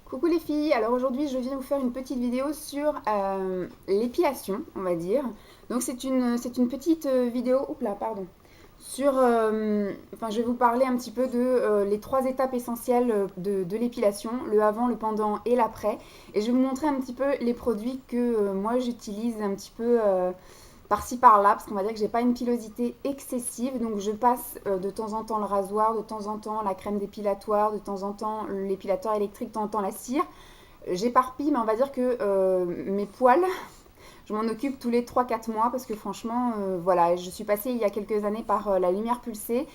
Coucou les filles, alors aujourd'hui je viens vous faire une petite vidéo sur l'épilation, on va dire. Donc c'est une petite vidéo, oups là, pardon, sur, enfin je vais vous parler un petit peu de les trois étapes essentielles de l'épilation, le avant, le pendant et l'après. Et je vais vous montrer un petit peu les produits que moi j'utilise un petit peu par-ci par-là, parce qu'on va dire que j'ai pas une pilosité excessive, donc je passe de temps en temps le rasoir, de temps en temps la crème dépilatoire, de temps en temps l'épilateur électrique, de temps en temps la cire. J'éparpille, mais on va dire que mes poils, je m'en occupe tous les 3-4 mois parce que franchement, voilà, je suis passée il y a quelques années par la lumière pulsée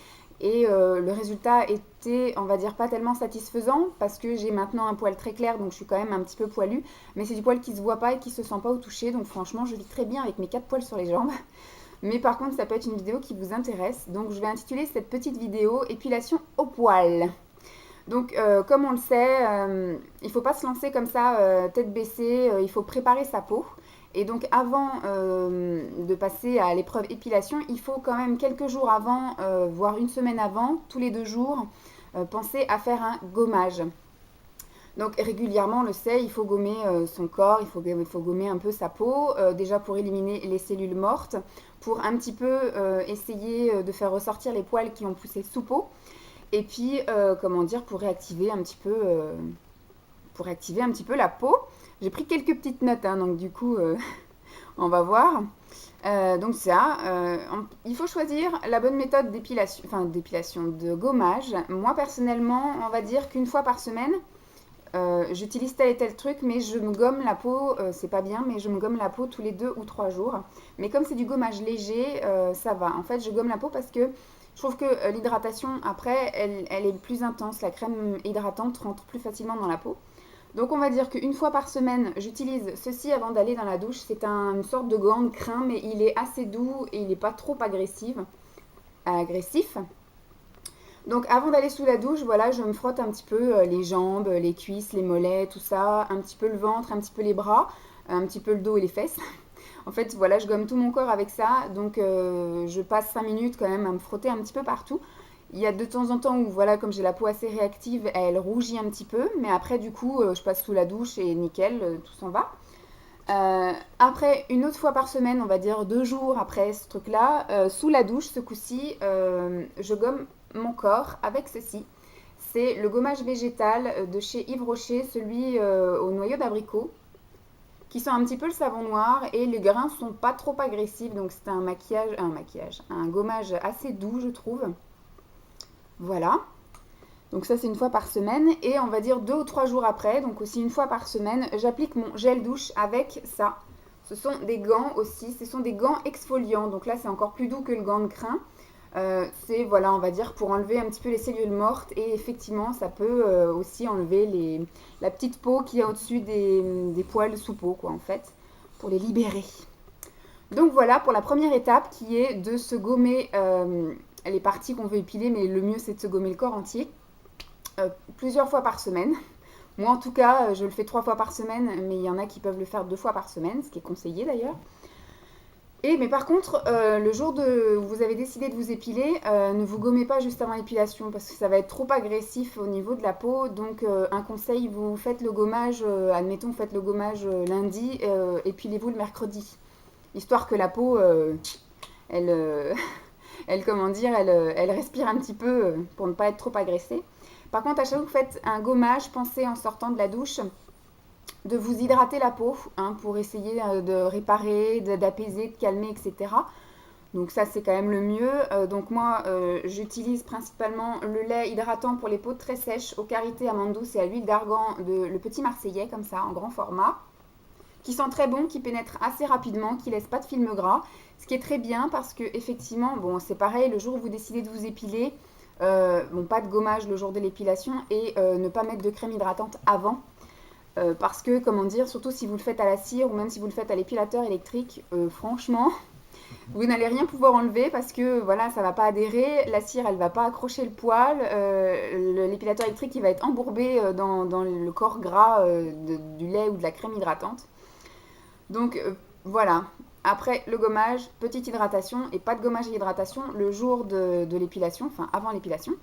et le résultat était, on va dire, pas tellement satisfaisant parce que j'ai maintenant un poil très clair, donc je suis quand même un petit peu poilue, mais c'est du poil qui se voit pas et qui se sent pas au toucher, donc franchement, je vis très bien avec mes 4 poils sur les jambes. Mais par contre, ça peut être une vidéo qui vous intéresse, donc je vais intituler cette petite vidéo épilation au poil. Donc, comme on le sait, il ne faut pas se lancer comme ça, tête baissée, il faut préparer sa peau. Et donc, avant de passer à l'épreuve épilation, il faut quand même quelques jours avant, voire une semaine avant, tous les 2 jours, penser à faire un gommage. Donc régulièrement, on le sait, il faut gommer son corps, il faut gommer un peu sa peau, déjà pour éliminer les cellules mortes, pour un petit peu essayer de faire ressortir les poils qui ont poussé sous peau, et puis, comment dire, pour réactiver un petit peu la peau. J'ai pris quelques petites notes, hein, donc du coup, on va voir. Donc ça, il faut choisir la bonne méthode d'épilation, enfin d'épilation, de gommage. Moi personnellement, on va dire qu'une fois par semaine, j'utilise tel et tel truc, mais je me gomme la peau, c'est pas bien, mais je me gomme la peau tous les 2 ou 3 jours. Mais comme c'est du gommage léger, ça va. En fait, je gomme la peau parce que je trouve que l'hydratation, après, elle est plus intense. La crème hydratante rentre plus facilement dans la peau. Donc on va dire qu'une fois par semaine, j'utilise ceci avant d'aller dans la douche. C'est une sorte de gant de crin, mais il est assez doux et il n'est pas trop agressif. Donc avant d'aller sous la douche, voilà, je me frotte un petit peu les jambes, les cuisses, les mollets, tout ça, un petit peu le ventre, un petit peu les bras, un petit peu le dos et les fesses. En fait, voilà, je gomme tout mon corps avec ça, donc je passe 5 minutes quand même à me frotter un petit peu partout. Il y a de temps en temps où, voilà, comme j'ai la peau assez réactive, elle rougit un petit peu, mais après, du coup, je passe sous la douche et nickel, tout s'en va. Après, une autre fois par semaine, on va dire 2 jours après ce truc-là, sous la douche, ce coup-ci, je gomme mon corps avec ceci. C'est le gommage végétal de chez Yves Rocher, celui au noyau d'abricot, qui sent un petit peu le savon noir et les grains sont pas trop agressifs, donc c'est un gommage assez doux, je trouve. Voilà. Donc ça c'est une fois par semaine et on va dire 2 ou 3 jours après, donc aussi une fois par semaine, j'applique mon gel douche avec ça. Ce sont des gants aussi, ce sont des gants exfoliants, donc là c'est encore plus doux que le gant de crin. C'est voilà, on va dire pour enlever un petit peu les cellules mortes et effectivement ça peut aussi enlever la petite peau qui est au-dessus des poils sous peau quoi en fait, pour les libérer. Donc voilà pour la première étape qui est de se gommer les parties qu'on veut épiler, mais le mieux c'est de se gommer le corps entier plusieurs fois par semaine. Moi en tout cas, je le fais 3 fois par semaine, mais il y en a qui peuvent le faire 2 fois par semaine, ce qui est conseillé d'ailleurs. Mais par contre, le jour où vous avez décidé de vous épiler, ne vous gommez pas juste avant l'épilation parce que ça va être trop agressif au niveau de la peau. Donc un conseil, vous faites le gommage, admettons, vous faites le gommage lundi, épilez-vous le mercredi. Histoire que la peau, elle, comment dire, elle respire un petit peu pour ne pas être trop agressée. Par contre, à chaque fois que vous faites un gommage, pensez en sortant de la douche de vous hydrater la peau hein, pour essayer de réparer, d'apaiser, de calmer, etc. Donc ça c'est quand même le mieux. Donc moi j'utilise principalement le lait hydratant pour les peaux très sèches au karité amande douce et à l'huile d'argan de le petit marseillais comme ça en grand format, qui sent très bon, qui pénètre assez rapidement, qui laisse pas de film gras, ce qui est très bien parce que effectivement bon c'est pareil le jour où vous décidez de vous épiler, bon pas de gommage le jour de l'épilation et ne pas mettre de crème hydratante avant. Parce que, comment dire, surtout si vous le faites à la cire ou même si vous le faites à l'épilateur électrique, franchement, vous n'allez rien pouvoir enlever parce que voilà, ça va pas adhérer, la cire elle va pas accrocher le poil, l'épilateur électrique il va être embourbé dans le corps gras du lait ou de la crème hydratante. Donc voilà, après le gommage, petite hydratation et pas de gommage et hydratation le jour de l'épilation, enfin avant l'épilation.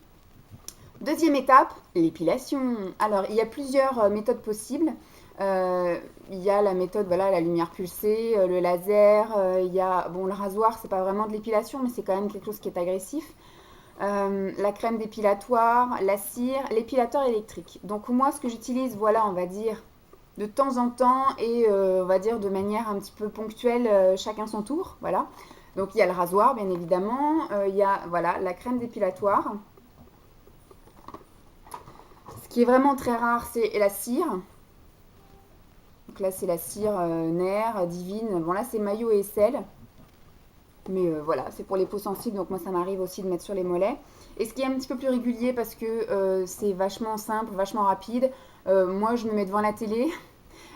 Deuxième étape, l'épilation. Alors, il y a plusieurs méthodes possibles. Il y a la méthode, voilà, la lumière pulsée, le laser, il y a, bon, le rasoir, c'est pas vraiment de l'épilation, mais c'est quand même quelque chose qui est agressif. La crème dépilatoire, la cire, l'épilateur électrique. Donc moi, ce que j'utilise, voilà, on va dire de temps en temps et on va dire de manière un petit peu ponctuelle, chacun son tour, voilà. Donc il y a le rasoir, bien évidemment, il y a, voilà, la crème dépilatoire. Ce qui est vraiment très rare, c'est la cire. Donc là, c'est la cire Nair, Divine. Bon, là, c'est maillot et sel. Mais voilà, c'est pour les peaux sensibles, donc moi ça m'arrive aussi de mettre sur les mollets. Et ce qui est un petit peu plus régulier parce que c'est vachement simple, vachement rapide, moi je me mets devant la télé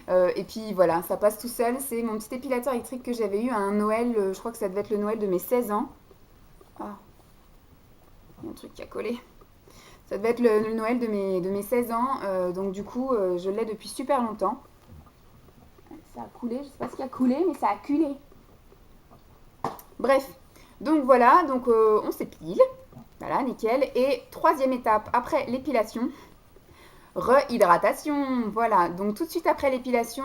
et puis voilà, ça passe tout seul. C'est mon petit épilateur électrique que j'avais eu à un Noël, je crois que ça devait être le Noël de mes 16 ans. Ah, il y a un truc qui a collé. Ça devait être le Noël de mes 16 ans, donc du coup je l'ai depuis super longtemps. Ça a coulé, je sais pas ce qui a coulé, mais ça a culé. Bref, donc voilà, donc on s'épile, voilà, nickel. Et troisième étape, après l'épilation, rehydratation. Voilà, donc tout de suite après l'épilation,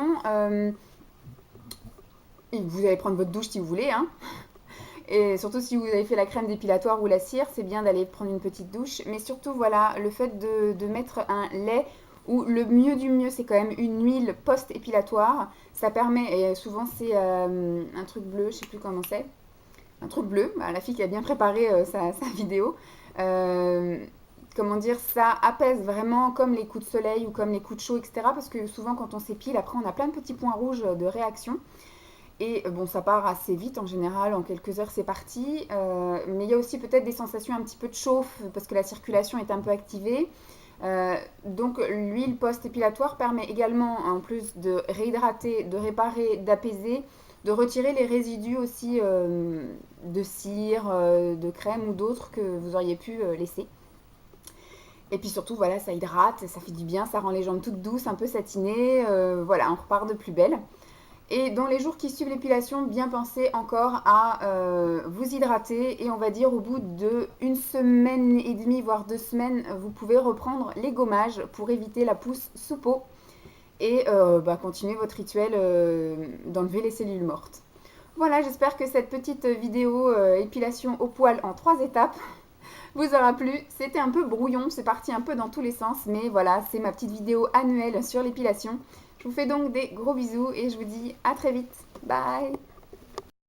vous allez prendre votre douche si vous voulez, hein. Et surtout si vous avez fait la crème dépilatoire ou la cire, c'est bien d'aller prendre une petite douche. Mais surtout, voilà, le fait de mettre un lait, ou le mieux du mieux, c'est quand même une huile post-épilatoire. Ça permet, et souvent c'est un truc bleu, je sais plus comment c'est, un truc bleu, bah, la fille qui a bien préparé sa vidéo. Euh, Comment dire, ça apaise vraiment comme les coups de soleil ou comme les coups de chaud, etc. Parce que souvent quand on s'épile, après on a plein de petits points rouges de réaction. Et bon, ça part assez vite en général, en quelques heures c'est parti. Mais il y a aussi peut-être des sensations un petit peu de chauffe parce que la circulation est un peu activée. Donc l'huile post-épilatoire permet également, en plus de réhydrater, de réparer, d'apaiser, de retirer les résidus aussi de cire, de crème ou d'autres que vous auriez pu laisser. Et puis surtout, voilà, ça hydrate, ça fait du bien, ça rend les jambes toutes douces, un peu satinées. Voilà, on repart de plus belle. Et dans les jours qui suivent l'épilation, bien penser encore à vous hydrater. Et on va dire au bout d'une semaine et demie, voire 2 semaines, vous pouvez reprendre les gommages pour éviter la pousse sous peau et continuer votre rituel d'enlever les cellules mortes. Voilà, j'espère que cette petite vidéo épilation au poil en 3 étapes vous aura plu. C'était un peu brouillon, c'est parti un peu dans tous les sens, mais voilà, c'est ma petite vidéo annuelle sur l'épilation. Je vous fais donc des gros bisous et je vous dis à très vite. Bye!